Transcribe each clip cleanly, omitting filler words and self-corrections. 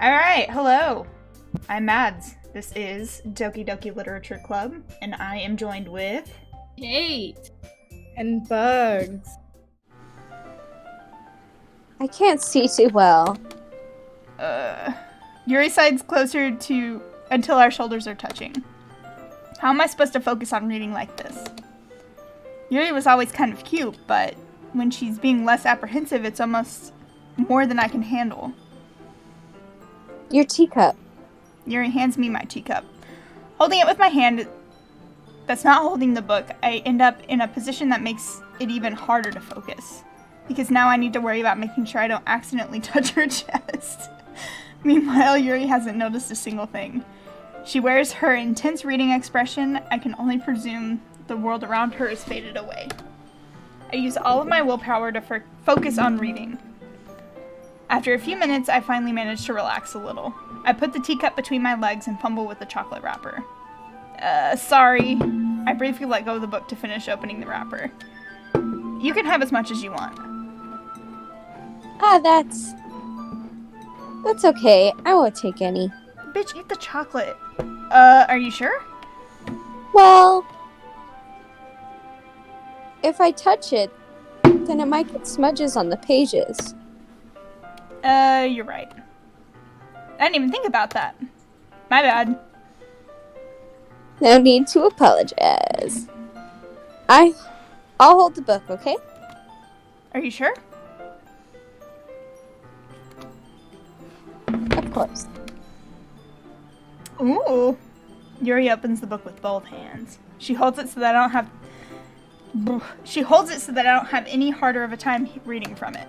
Alright, hello. I'm Mads. This is Doki Doki Literature Club, and I am joined with... Kate! And Bugs. I can't see too well. Yuri sides closer to... until our shoulders are touching. How am I supposed to focus on reading like this? Yuri was always kind of cute, but when she's being less apprehensive, it's almost more than I can handle. Your teacup. Yuri hands me my teacup. Holding it with my hand that's not holding the book, I end up in a position that makes it even harder to focus. Because now I need to worry about making sure I don't accidentally touch her chest. Meanwhile, Yuri hasn't noticed a single thing. She wears her intense reading expression. I can only presume the world around her is faded away. I use all of my willpower to focus on reading. After a few minutes, I finally manage to relax a little. I put the teacup between my legs and fumble with the chocolate wrapper. Sorry. I briefly let go of the book to finish opening the wrapper. You can have as much as you want. That's okay. I won't take any. Bitch, eat the chocolate. Are you sure? Well, if I touch it, then it might get smudges on the pages. You're right. I didn't even think about that. My bad. No need to apologize. I'll hold the book, okay? Are you sure? Of course. Ooh. Yuri opens the book with both hands. She holds it so that I don't have any harder of a time reading from it.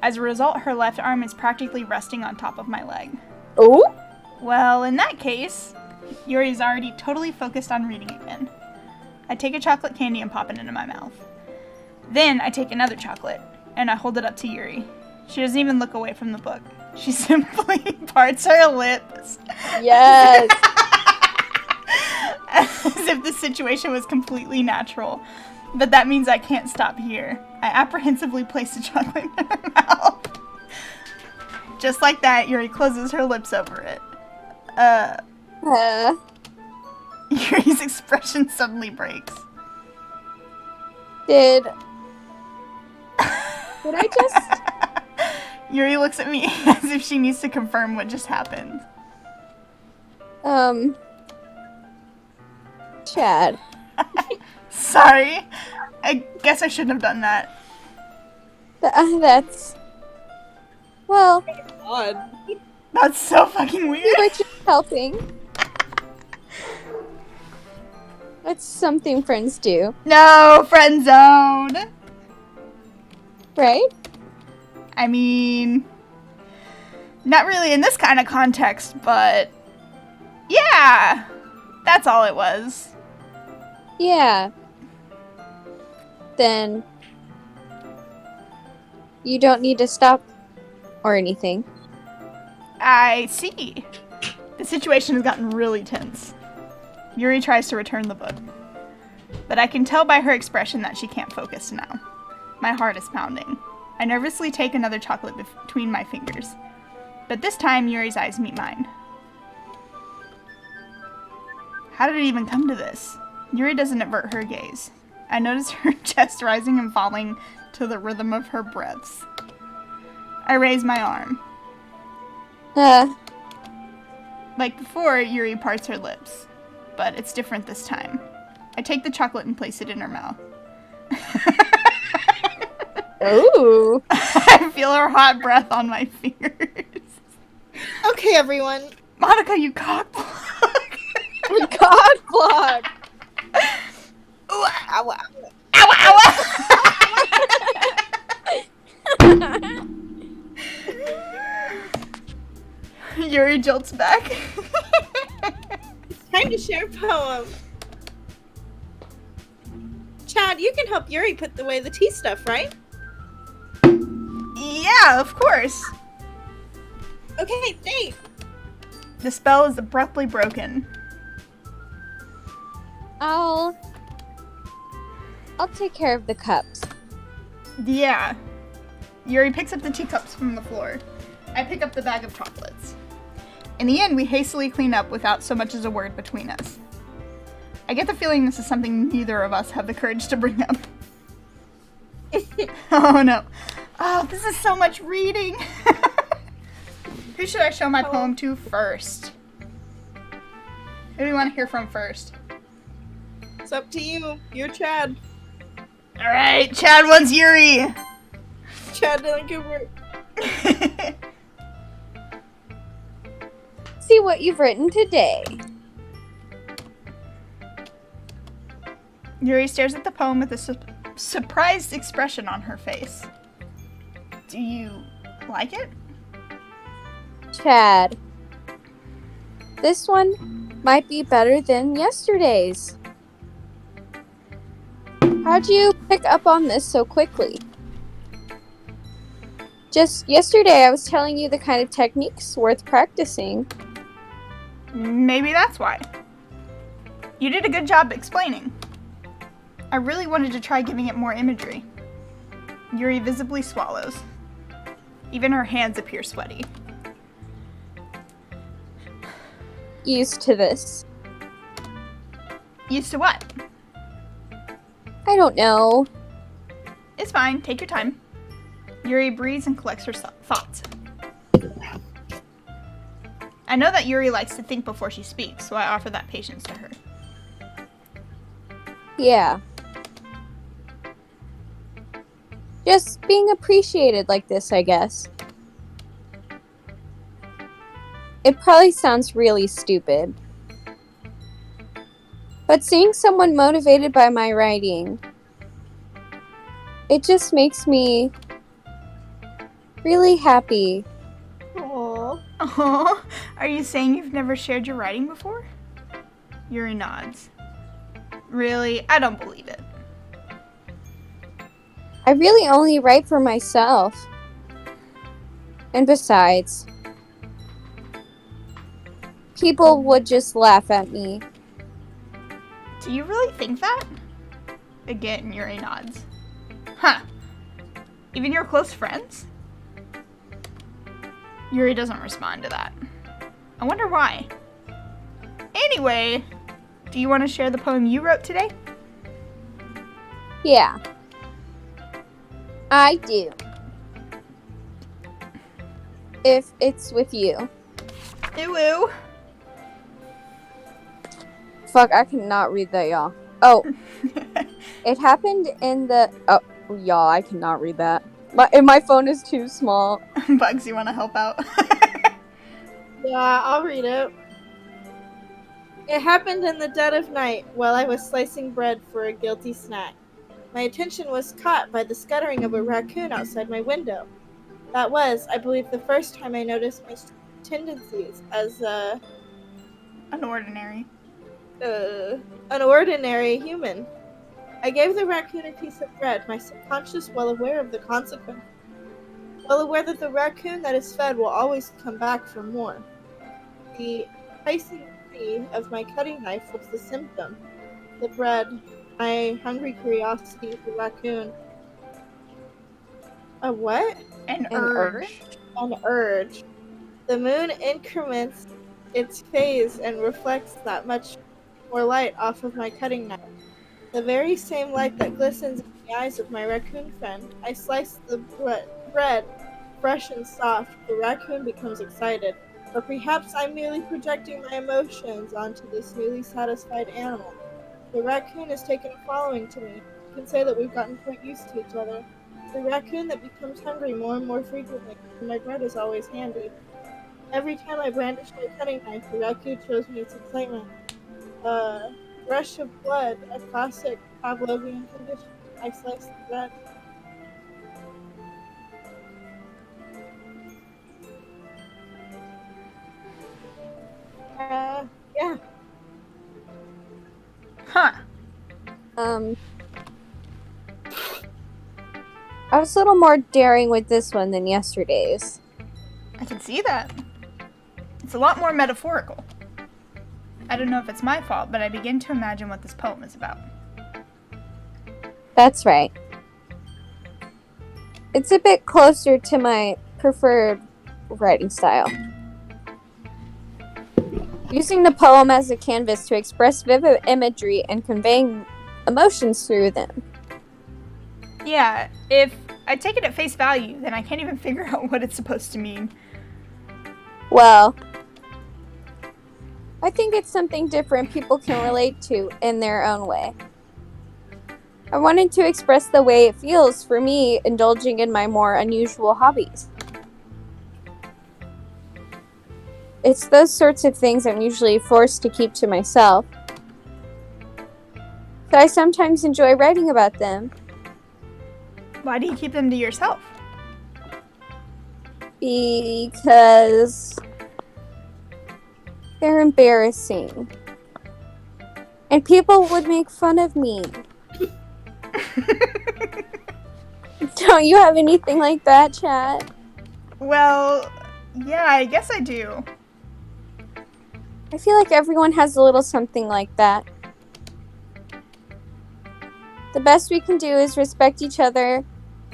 As a result, her left arm is practically resting on top of my leg. Oh? Well, in that case, Yuri's already totally focused on reading again. I take a chocolate candy and pop it into my mouth. Then I take another chocolate, and I hold it up to Yuri. She doesn't even look away from the book. She simply parts her lips. Yes. As if the situation was completely natural. But that means I can't stop here. I apprehensively place the chocolate in her mouth. Just like that, Yuri closes her lips over it. Yuri's expression suddenly breaks. Did I just... Yuri looks at me as if she needs to confirm what just happened. Chad. Sorry. I guess I shouldn't have done that. That's... Well, Odd. That's so fucking weird. we're just helping. That's something friends do, No, friend zone. right? I mean, not really in this kind of context, but yeah, that's all it was. Yeah. Then you don't need to stop or anything. I see. The situation has gotten really tense. Yuri tries to return the book, but I can tell by her expression that she can't focus now. My heart is pounding. I nervously take another chocolate between my fingers, but this time Yuri's eyes meet mine. How did it even come to this? Yuri doesn't avert her gaze. I notice her chest rising and falling to the rhythm of her breaths. I raise my arm. Like before, Yuri parts her lips, but it's different this time. I take the chocolate and place it in her mouth. Ooh. I feel her hot breath on my fingers. Okay, everyone. Monica, you cockblock. God block. Ooh, Ow, ow. ow, ow. Yuri jolts back. Time to share a poem. Chad, you can help Yuri put away the tea stuff, right? Yeah, of course. Okay, thanks. The spell is abruptly broken. I'll take care of the cups. Yeah. Yuri picks up the teacups from the floor. I pick up the bag of chocolates. In the end, we hastily clean up without so much as a word between us. I get the feeling this is something neither of us have the courage to bring up. Oh no. Oh, this is so much reading. Who should I show my poem to first? Who do you want to hear from first? It's up to you. You're Chad. Alright, Chad wants Yuri. Chad did good work. See what you've written today. Yuri stares at the poem with a surprised expression on her face. Do you like it? Chad, this one might be better than yesterday's. How'd you pick up on this so quickly? Just yesterday I was telling you the kind of techniques worth practicing. Maybe that's why. You did a good job explaining. I really wanted to try giving it more imagery. Yuri visibly swallows. Even her hands appear sweaty. Used to this. Used to what? I don't know. It's fine, take your time. Yuri breathes and collects her thoughts. I know that Yuri likes to think before she speaks, so I offer that patience to her. Yeah. Just being appreciated like this, I guess. It probably sounds really stupid. But seeing someone motivated by my writing, it just makes me really happy. Aww. Oh, are you saying you've never shared your writing before? Yuri nods. Really? I don't believe it. I really only write for myself. And besides, people would just laugh at me. Do you really think that? Again, Yuri nods. Huh. Even your close friends? Yuri doesn't respond to that. I wonder why. Anyway, do you want to share the poem you wrote today? Yeah. I do. If it's with you. Ew. Fuck, I cannot read that, y'all. Oh. It happened in the... Oh, y'all, I cannot read that. My phone is too small. Bugs, you want to help out? Yeah, I'll read it. It happened in the dead of night while I was slicing bread for a guilty snack. My attention was caught by the scuttering of a raccoon outside my window. That was, I believe, the first time I noticed my tendencies as An ordinary human. I gave the raccoon a piece of bread, my subconscious well aware of the consequence. Well aware that the raccoon that is fed will always come back for more. The enticing of my cutting knife was the symptom. The bread, my hungry curiosity, the raccoon. A what? An urge. An urge. The moon increments its phase and reflects that much more light off of my cutting knife. The very same light that glistens in the eyes of my raccoon friend. I slice the bread, fresh and soft. The raccoon becomes excited. Or perhaps I'm merely projecting my emotions onto this newly satisfied animal. The raccoon has taken a following to me. You can say that we've gotten quite used to each other. The raccoon that becomes hungry more and more frequently, and my bread is always handy. Every time I brandish my cutting knife, the raccoon shows me its excitement. Rush of blood, a classic Pavlovian condition. I slice the bread. Yeah. Huh. I was a little more daring with this one than yesterday's. I can see that. It's a lot more metaphorical. I don't know if it's my fault, but I begin to imagine what this poem is about. That's right. It's a bit closer to my preferred writing style. Using the poem as a canvas to express vivid imagery and conveying emotions through them. Yeah, if I take it at face value, then I can't even figure out what it's supposed to mean. Well, I think it's something different people can relate to in their own way. I wanted to express the way it feels for me indulging in my more unusual hobbies. It's those sorts of things I'm usually forced to keep to myself. So I sometimes enjoy writing about them. Why do you keep them to yourself? Because they're embarrassing. And people would make fun of me. Don't you have anything like that, Chad? Well, yeah, I guess I do. I feel like everyone has a little something like that. The best we can do is respect each other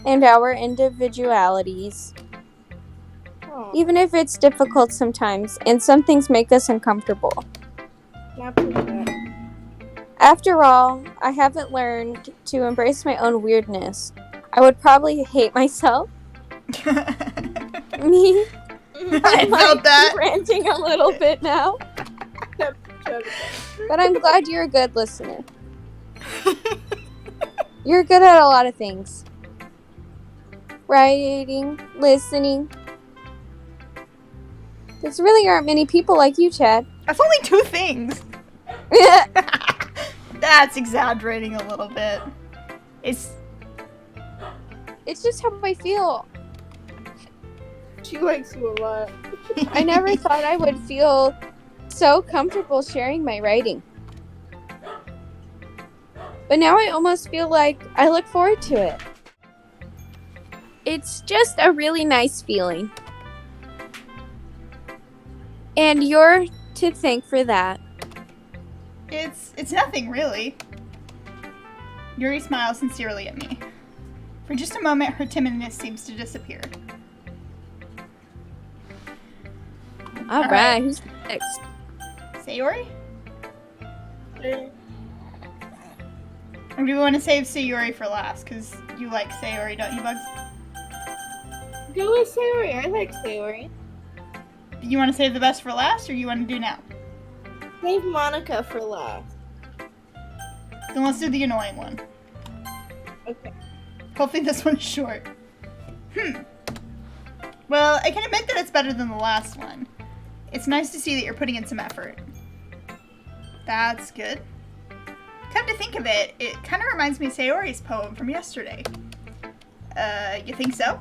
and our individualities. Oh, Even if it's difficult sometimes, and some things make us uncomfortable. not too bad. After all, I haven't learned to embrace my own weirdness. I would probably hate myself. Me? I felt that. I'm ranting a little bit now. But I'm glad you're a good listener. You're good at a lot of things. Writing, listening. There really aren't many people like you, Chad. That's only 2 things. That's exaggerating a little bit. It's just how I feel. She likes you a lot. I never thought I would feel so comfortable sharing my writing. But now I almost feel like I look forward to it. It's just a really nice feeling. And you're to thank for that. It's nothing, really. Yuri smiles sincerely at me. For just a moment, her timidness seems to disappear. All right, who's next? Sayori? Or do we want to save Sayori for last? Because you like Sayori, don't you, Bugs? Go with Sayori. I like Sayori. Do you want to save the best for last, or you want to do now? Save Monica for last. Then let's do the annoying one. Okay. Hopefully this one's short. Well, I can admit that it's better than the last one. It's nice to see that you're putting in some effort. That's good. Come to think of it, it kind of reminds me of Sayori's poem from yesterday. You think so?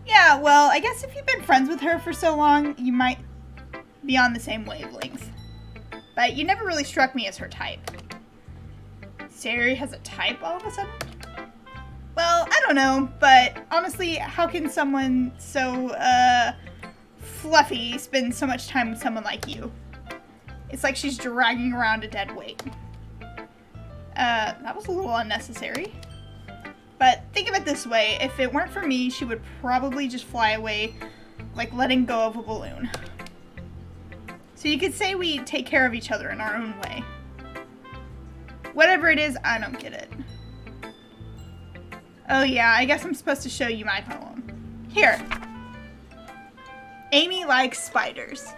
Yeah, well, I guess if you've been friends with her for so long, you might be on the same wavelength. But you never really struck me as her type. Sayori has a type all of a sudden? Well, I don't know, but honestly, how can someone so, fluffy spend so much time with someone like you? It's like she's dragging around a dead weight. That was a little unnecessary. But think of it this way, if it weren't for me, she would probably just fly away like letting go of a balloon. So you could say we take care of each other in our own way. Whatever it is, I don't get it. Oh yeah, I guess I'm supposed to show you my poem. Here. Amy likes spiders.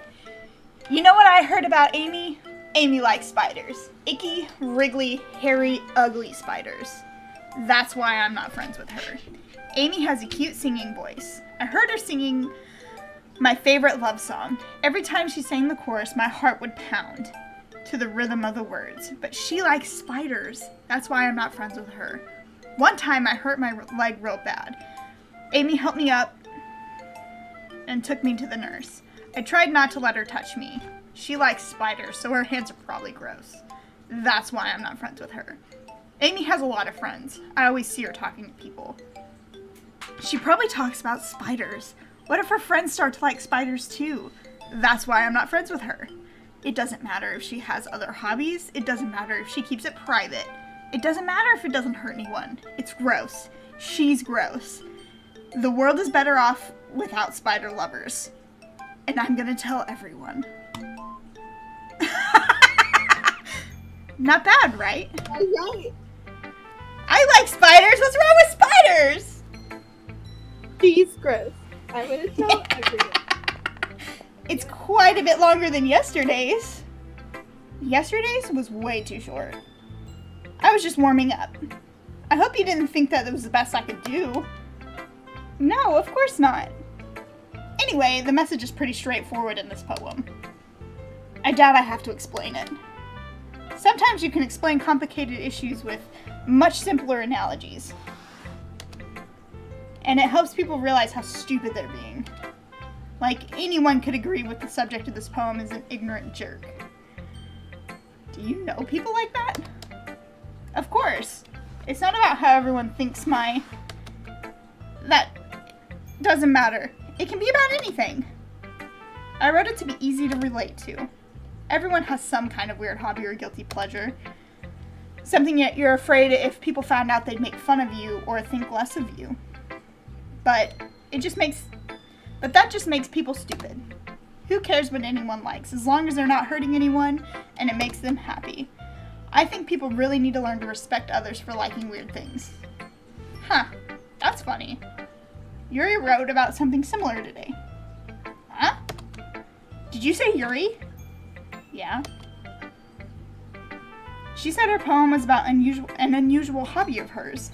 You know what I heard about Amy? Amy likes spiders. Icky, wriggly, hairy, ugly spiders. That's why I'm not friends with her. Amy has a cute singing voice. I heard her singing my favorite love song. Every time she sang the chorus, my heart would pound to the rhythm of the words. But she likes spiders. That's why I'm not friends with her. One time I hurt my leg real bad. Amy helped me up and took me to the nurse. I tried not to let her touch me. She likes spiders, so her hands are probably gross. That's why I'm not friends with her. Amy has a lot of friends. I always see her talking to people. She probably talks about spiders. What if her friends start to like spiders too? That's why I'm not friends with her. It doesn't matter if she has other hobbies. It doesn't matter if she keeps it private. It doesn't matter if it doesn't hurt anyone. It's gross. She's gross. The world is better off without spider lovers. And I'm gonna tell everyone. Not bad, right? Right. I like spiders. What's wrong with spiders? Jeez, gross. I'm gonna tell everyone. It's quite a bit longer than yesterday's. Yesterday's was way too short. I was just warming up. I hope you didn't think that was the best I could do. No, of course not. Anyway, the message is pretty straightforward in this poem. I doubt I have to explain it. Sometimes you can explain complicated issues with much simpler analogies. And it helps people realize how stupid they're being. Like, anyone could agree with the subject of this poem is an ignorant jerk. Do you know people like that? Of course. It's not about how everyone thinks That doesn't matter. It can be about anything. I wrote it to be easy to relate to. Everyone has some kind of weird hobby or guilty pleasure. Something that you're afraid if people found out they'd make fun of you or think less of you. But that just makes people stupid. Who cares what anyone likes, as long as they're not hurting anyone and it makes them happy. I think people really need to learn to respect others for liking weird things. Huh, that's funny. Yuri wrote about something similar today. Huh? Did you say Yuri? Yeah. She said her poem was about an unusual hobby of hers.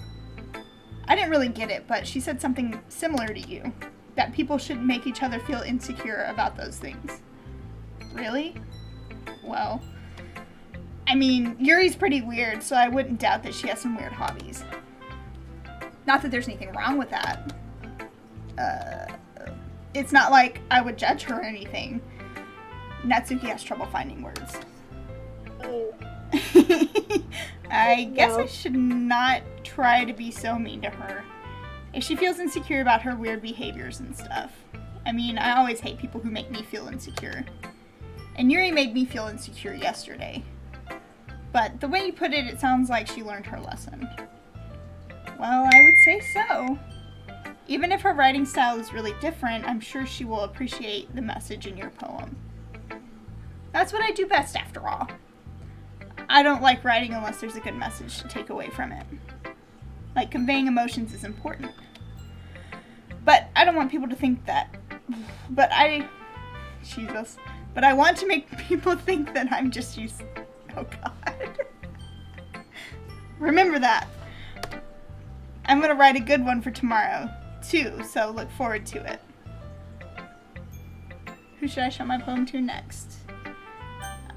I didn't really get it, but she said something similar to you. That people shouldn't make each other feel insecure about those things. Really? Well, I mean, Yuri's pretty weird, so I wouldn't doubt that she has some weird hobbies. Not that there's anything wrong with that. It's not like I would judge her or anything. Natsuki has trouble finding words. Oh. I guess No. I should not try to be so mean to her. If she feels insecure about her weird behaviors and stuff. I mean, I always hate people who make me feel insecure. And Yuri made me feel insecure yesterday. But the way you put it, it sounds like she learned her lesson. Well, I would say so. Even if her writing style is really different, I'm sure she will appreciate the message in your poem. That's what I do best, after all. I don't like writing unless there's a good message to take away from it. Like, conveying emotions is important. But I don't want people to think that. But I want to make people think that I'm just used. Oh God. Remember that. I'm gonna write a good one for tomorrow, too, so look forward to it. Who should I show my poem to next?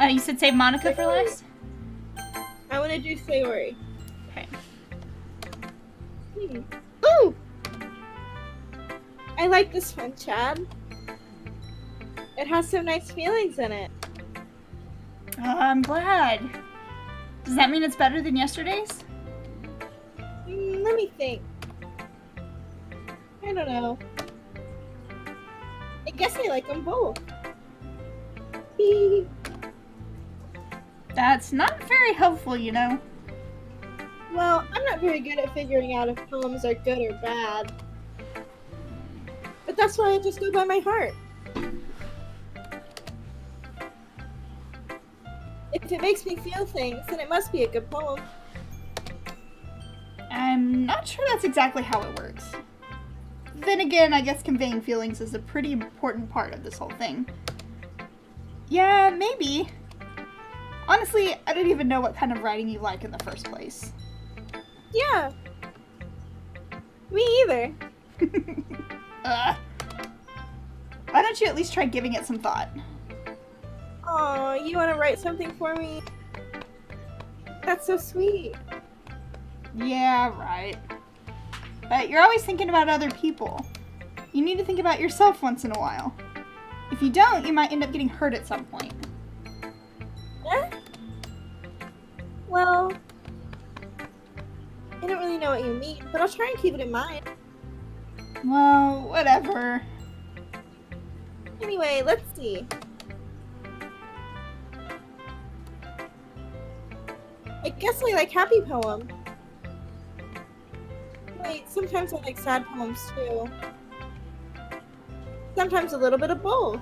You said save Monica for last? I want to do Sayori. Okay. Ooh! I like this one, Chad. It has some nice feelings in it. I'm glad. Does that mean it's better than yesterday's? Let me think. I don't know. I guess I like them both. That's not very helpful, you know. Well, I'm not very good at figuring out if poems are good or bad. But that's why I just go by my heart. If it makes me feel things, then it must be a good poem. I'm not sure that's exactly how it works. Then again, I guess conveying feelings is a pretty important part of this whole thing. Yeah, maybe. Honestly, I don't even know what kind of writing you like in the first place. Yeah. Me either. Why don't you at least try giving it some thought? Oh, you want to write something for me? That's so sweet. Yeah, right. But you're always thinking about other people. You need to think about yourself once in a while. If you don't, you might end up getting hurt at some point. Eh? Well, I don't really know what you mean, but I'll try and keep it in mind. Well, whatever. Anyway, let's see. I guess I like happy poems. Wait, sometimes I like sad poems too. Sometimes a little bit of both.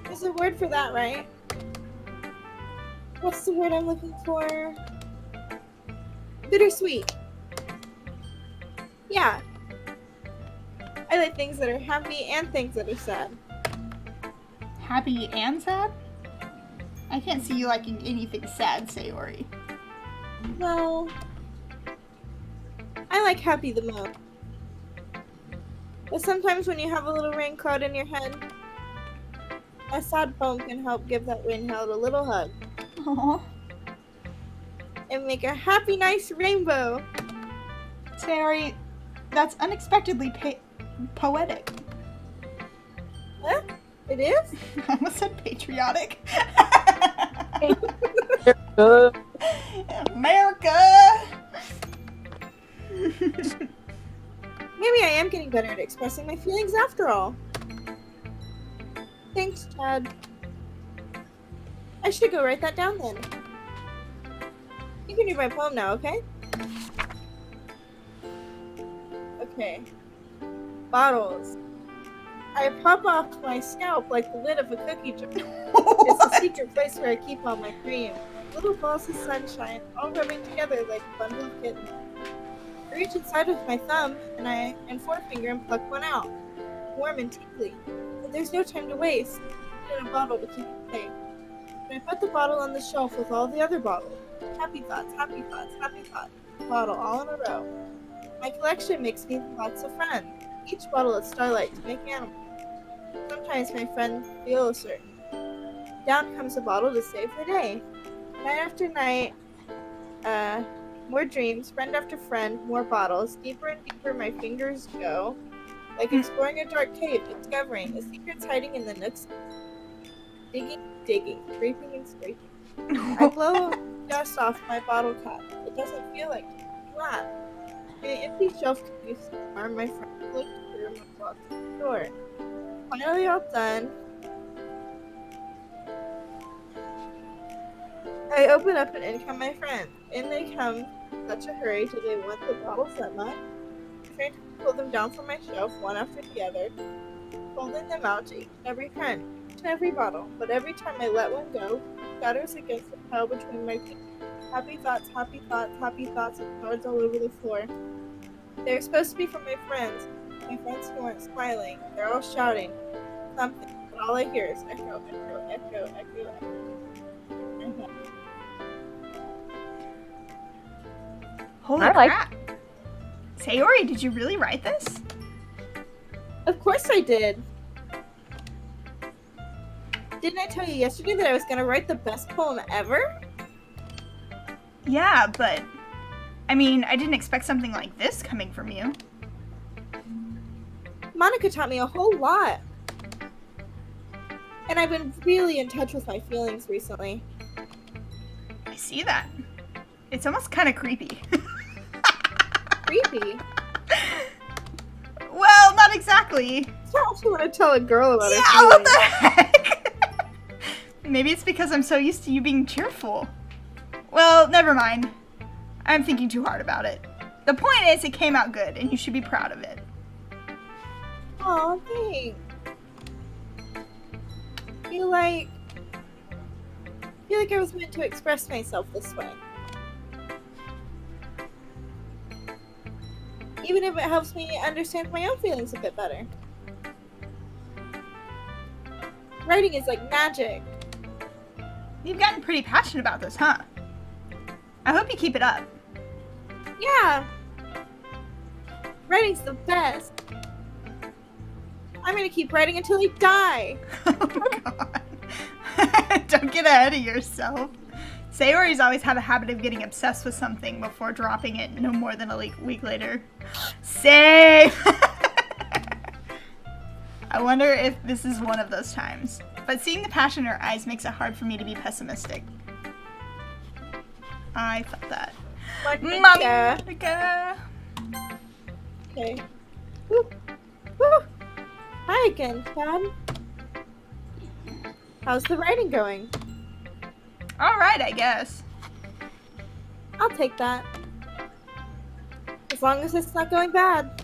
There's a word for that, right? what's the word I'm looking for? Bittersweet. Yeah. I like things that are happy and things that are sad. Happy and sad? I can't see you liking anything sad, Sayori. Well, I like happy the most. But sometimes when you have a little rain cloud in your head, a sad poem can help give that rain cloud a little hug. Aww. And make a happy, nice rainbow. Sayori, that's unexpectedly poetic. What? It is? I almost said patriotic. America! Maybe I am getting better at expressing my feelings after all. Thanks, Chad. I should go write that down then. You can read my poem now, okay? Okay. Bottles. I pop off my scalp like the lid of a cookie jar. It's a secret place where I keep all my cream. Little balls of sunshine, all rubbing together like a bundle of kittens. I reach inside with my thumb and forefinger and pluck one out. Warm and tingly. But there's no time to waste. I need a bottle to keep it safe. And I put the bottle on the shelf with all the other bottles. Happy thoughts, happy thoughts, happy thoughts. Bottle all in a row. My collection makes me lots of friends. Each bottle is starlight to make animals. Sometimes my friends feel certain. Down comes a bottle to save the day. Night after night, more dreams, friend after friend, more bottles. Deeper and deeper my fingers go. Like exploring a dark cave, discovering the secrets hiding in the nooks. Digging, digging, scraping and scraping. I blow dust off my bottle cap. It doesn't feel like flat. In an empty shelf can you see my friend looked through my box door. Finally all done. I open up and in come my friends. In they come in such a hurry. Do they want the bottles that much? I'm trying to pull them down from my shelf, one after the other, folding them out to each and every friend, each and every bottle. But every time I let one go, it shatters against the pile between my feet. Happy thoughts, happy thoughts, happy thoughts, and cards all over the floor. They're supposed to be from my friends who aren't smiling. They're all shouting something, but all I hear is echo, echo, echo, echo, echo. Holy I like- crap. Sayori, did you really write this? Of course I did. Didn't I tell you yesterday that I was gonna write the best poem ever? Yeah, but I mean, I didn't expect something like this coming from you. Monica taught me a whole lot. And I've been really in touch with my feelings recently. I see that. It's almost kind of creepy. Creepy. Well, not exactly. It's not what you want to tell a girl about Yeah, her what feelings. the heck? Maybe it's because I'm so used to you being cheerful. Well, never mind. I'm thinking too hard about it. The point is, it came out good, and you should be proud of it. Aw, thanks. Feel like I was meant to express myself this way. Even if it helps me understand my own feelings a bit better. Writing is like magic. You've gotten pretty passionate about this, huh? I hope you keep it up. Yeah. Writing's the best. I'm gonna keep writing until I die. Oh, God. Don't get ahead of yourself. Sayori's always had a habit of getting obsessed with something before dropping it no more than a week later. Same! I wonder if this is one of those times. But seeing the passion in her eyes makes it hard for me to be pessimistic. I felt that. Monica! Okay. Woo. Woo. Hi again, Chad. How's the writing going? Alright, I guess. I'll take that. As long as it's not going bad.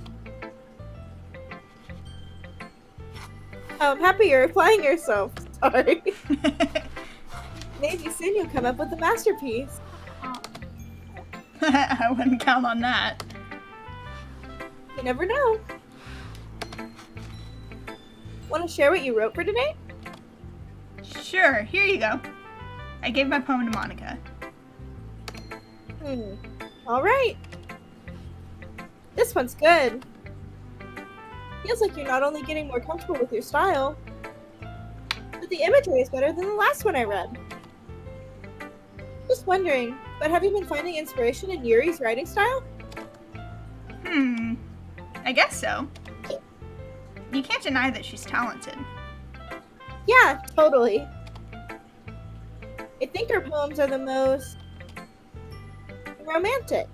Oh, I'm happy you're applying yourself. Sorry. Maybe soon you'll come up with a masterpiece. I wouldn't count on that. You never know. Want to share what you wrote for today? Sure, here you go. I gave my poem to Monica. Alright. This one's good. Feels like you're not only getting more comfortable with your style, but the imagery is better than the last one I read. Just wondering, but have you been finding inspiration in Yuri's writing style? I guess so. You can't deny that she's talented. Yeah, totally. I think her poems are the most romantic.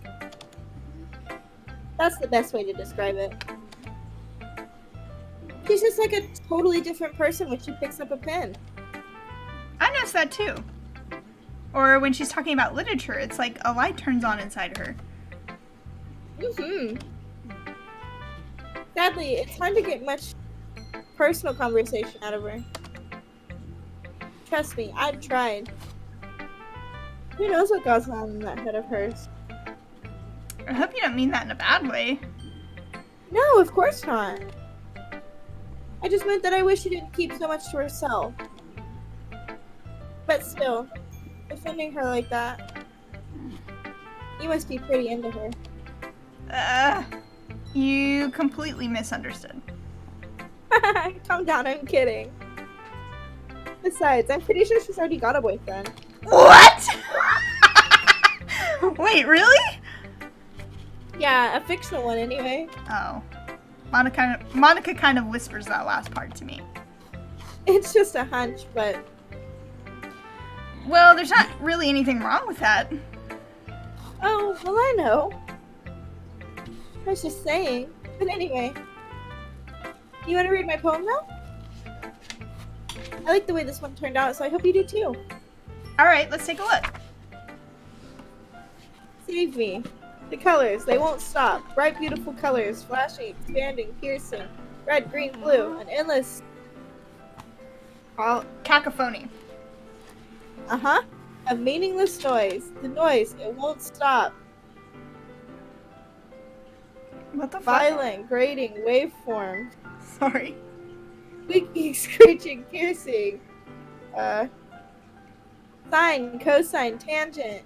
That's the best way to describe it. She's just like a totally different person when she picks up a pen. I noticed that too. Or when she's talking about literature, it's like a light turns on inside her. Sadly, it's hard to get much personal conversation out of her. Trust me, I've tried. Who knows what goes on in that head of hers? I hope you don't mean that in a bad way. No, of course not. I just meant that I wish she didn't keep so much to herself. But still, defending her like that, you must be pretty into her. You completely misunderstood. Calm down, I'm kidding. Besides, I'm pretty sure she's already got a boyfriend. What? Wait, really? Yeah, a fictional one anyway. Oh. Monica kind of whispers that last part to me. It's just a hunch, but... Well, there's not really anything wrong with that. Oh, well I know. I was just saying. But anyway. You want to read my poem now? I like the way this one turned out, so I hope you do too. Alright, let's take a look. Save me. The colors, they won't stop. Bright, beautiful colors, flashing, expanding, piercing. Red, green, blue, an endless... Cacophony. A meaningless noise. The noise, it won't stop. What the fuck? Violent, grating, waveform. Sorry. Squeaking, screeching, piercing. Sine, cosine, tangent.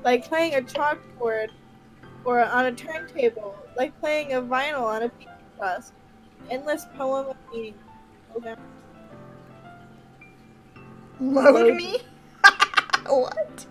Like playing a chalkboard or on a turntable. Like playing a vinyl on a piece of glass. Endless poem of meaning. Okay. Load me? What?